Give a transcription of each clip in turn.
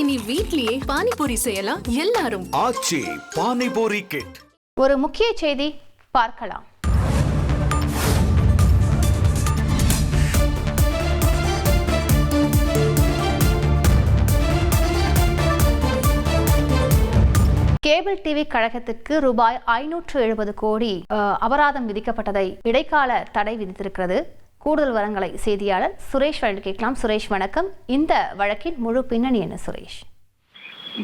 இனி வீட்லயே பானிபூரி செய்யலாம் எல்லாரும். ஆச்சி பானிபூரி கிட். ஒரு முக்கிய செய்தி பார்க்கலாம். கேபிள் டிவி கழகத்திற்கு ரூபாய் 570 கோடி அபராதம் விதிக்கப்பட்டதை இடைக்கால தடை விதித்திருக்கிறது. கூடுதல் விவரங்களை செய்தியாளர் சுரேஷ் வழங்கில் கேட்கலாம். சுரேஷ் வணக்கம். இந்த வழக்கின் முழு பின்னணி என்ன சுரேஷ்?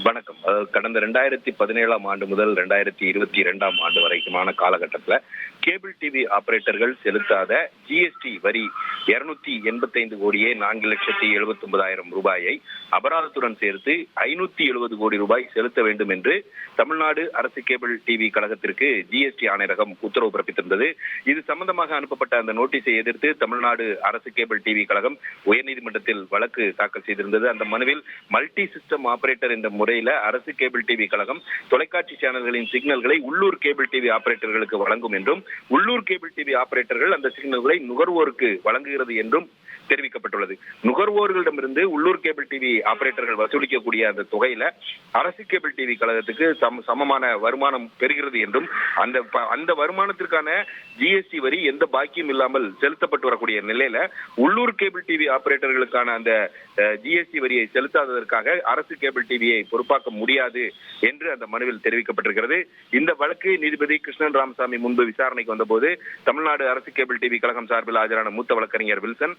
வணக்கம். கடந்த 2017 ஆண்டு முதல் 2022 ஆண்டு வரைக்குமான காலகட்டத்தில் கேபிள் டிவி ஆபரேட்டர்கள் செலுத்தாத ஜிஎஸ்டி வரி 285 கோடியே 4,79,000 ரூபாயை அபராதத்துடன் சேர்த்து 570 கோடி ரூபாய் செலுத்த வேண்டும் என்று தமிழ்நாடு அரசு கேபிள் டிவி கழகத்திற்கு ஜிஎஸ்டி ஆணையரகம் உத்தரவு பிறப்பித்திருந்தது. இது சம்பந்தமாக அனுப்பப்பட்ட அந்த நோட்டீஸை எதிர்த்து தமிழ்நாடு அரசு கேபிள் டிவி கழகம் உயர்நீதிமன்றத்தில் வழக்கு தாக்கல் செய்திருந்தது. அந்த மனுவில் மல்டி சிஸ்டம் ஆபரேட்டர் என்ற முறையில அரசு கேபிள் டிவி கழகம் தொலைக்காட்சி சேனல்களின் சிக்னல்களை உள்ளூர் கேபிள் டிவி ஆபரேட்டர்களுக்கு வழங்கும் என்றும், உள்ளூர் கேபிள் டிவி ஆபரேட்டர்கள் அந்த சிக்னல்களை நுகர்வோருக்கு வழங்குகிறது என்றும் தெரிவிக்கப்பட்டுள்ளது. நுகர்வோர்களிடமிருந்து உள்ளூர் கேபிள் டிவி ஆபரேட்டர்கள் வசூலிக்கக்கூடிய அந்த தொகையில அரசு கேபிள் டிவி கழகத்துக்கு சமமான வருமானம் பெறுகிறது என்றும், அந்த வருமானத்திற்கான ஜிஎஸ்டி வரி எந்த பாக்கியம் இல்லாமல் செலுத்தப்பட்டு வரக்கூடிய நிலையில உள்ளூர் கேபிள் டிவி ஆபரேட்டர்களுக்கான அந்த ஜிஎஸ்டி வரியை செலுத்தாததற்காக அரசு கேபிள் டிவியை பொறுப்பாக்க முடியாது என்று அந்த மனுவில் தெரிவிக்கப்பட்டிருக்கிறது. இந்த வழக்கு நீதிபதி கிருஷ்ணன் ராமசாமி முன்பு விசாரணைக்கு வந்தபோது தமிழ்நாடு அரசு கேபிள் டிவி கழகம் சார்பில் ஆஜரான மூத்த வழக்கறிஞர் வில்சன்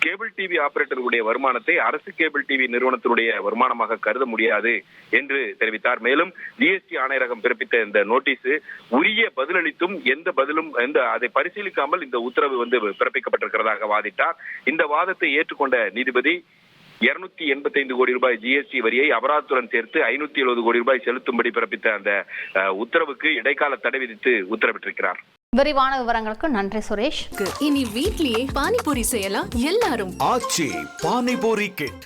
கேபிள் டிவி ஆபரேட்டர்களுடைய வருமானத்தை அரசு கேபிள் டிவி நிறுவனத்தினுடைய வருமானமாக கருத முடியாது என்று தெரிவித்தார். மேலும் ஜிஎஸ்டி ஆணையரகம் பிறப்பித்த இந்த நோட்டீஸ் உரிய பதிலளித்தும் அதை பரிசீலிக்காமல் இந்த உத்தரவு பிறப்பிக்கப்பட்டிருக்கிறதாக வாதிட்டார். இந்த வாதத்தை ஏற்றுக்கொண்ட நீதிபதி 285 கோடி ரூபாய் ஜிஎஸ்டி வரியை அபராதத்துடன் சேர்த்து 570 கோடி ரூபாய் செலுத்தும்படி பிறப்பித்த அந்த உத்தரவுக்கு இடைக்கால தடை விதித்து உத்தரவிட்டிருக்கிறார். விரிவான விவரங்களுக்கு நன்றி சுரேஷ். இனி வீட்லயே பானிபூரி செய்யலாம் எல்லாரும். ஆச்சி பானிபூரி கிட்.